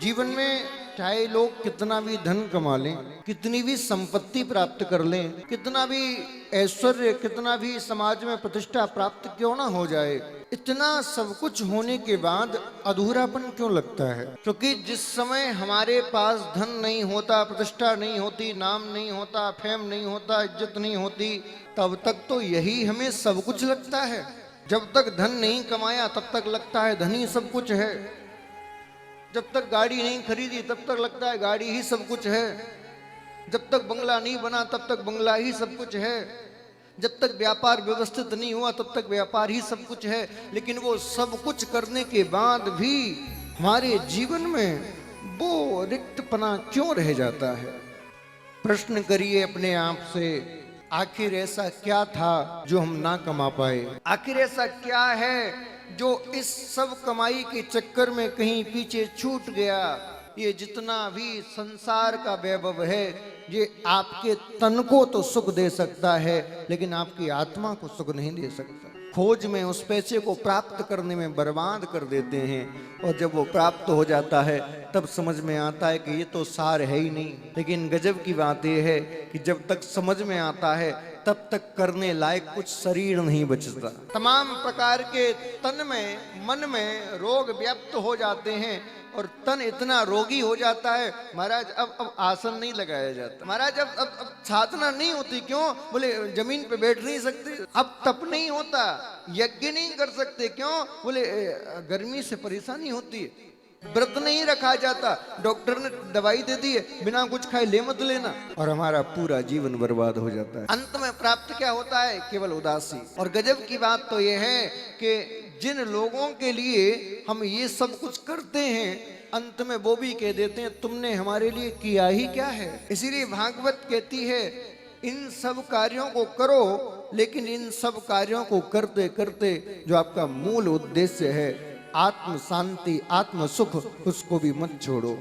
जीवन में चाहे लोग कितना भी धन कमा लें, कितनी भी संपत्ति प्राप्त कर लें, कितना भी ऐश्वर्य, कितना भी समाज में प्रतिष्ठा प्राप्त क्यों ना हो जाए, इतना सब कुछ होने के बाद अधूरापन क्यों लगता है? क्योंकि जिस समय हमारे पास धन नहीं होता, प्रतिष्ठा नहीं होती, नाम नहीं होता, फेम नहीं होता, इज्जत नहीं होती, तब तक तो यही हमें सब कुछ लगता है। जब तक धन नहीं कमाया तब तक लगता है धन ही सब कुछ है। जब तक गाड़ी नहीं खरीदी तब तक लगता है गाड़ी ही सब कुछ है। जब तक बंगला नहीं बना तब तक बंगला ही सब कुछ है। जब तक व्यापार व्यवस्थित नहीं हुआ तब तक व्यापार ही सब कुछ है। लेकिन वो सब कुछ करने के बाद भी हमारे जीवन में वो रिक्तपना क्यों रह जाता है? प्रश्न करिए अपने आप से, आखिर ऐसा क्या था जो हम ना कमा पाए? आखिर ऐसा क्या है जो इस सब कमाई के चक्कर में कहीं पीछे छूट गया? ये जितना भी संसार का वैभव है, ये आपके तन को तो सुख दे सकता है, लेकिन आपकी आत्मा को सुख नहीं दे सकता। खोज में उस पैसे को प्राप्त करने में बर्बाद कर देते हैं, और जब वो प्राप्त हो जाता है तब समझ में आता है कि ये तो सार है ही नहीं। लेकिन गजब की बात यह है कि जब तक समझ में आता है तब तक करने लायक कुछ शरीर नहीं बचता। तमाम प्रकार के तन में, मन में रोग व्याप्त हो जाते हैं, और तन इतना रोगी हो जाता है, महाराज अब आसन नहीं लगाया जाता, महाराज अब साधना नहीं होती। क्यों? बोले जमीन पे बैठ नहीं सकते। अब तप नहीं होता, यज्ञ नहीं कर सकते। क्यों? बोले गर्मी से परेशानी होती है। व्रत नहीं रखा जाता, डॉक्टर ने दवाई दे दी है, बिना कुछ खाए ले मत लेना, और हमारा पूरा जीवन बर्बाद हो जाता है। अंत में प्राप्त क्या होता है? केवल उदासी। और गजब की बात तो यह है कि जिन लोगों के लिए हम ये सब कुछ करते हैं, अंत में वो भी कह देते हैं तुमने हमारे लिए किया ही क्या है। इसीलिए भागवत कहती है इन सब कार्यों को करो, लेकिन इन सब कार्यों को करते करते जो आपका मूल उद्देश्य है, आत्म शांति, आत्म सुख, उसको भी मत छोड़ो।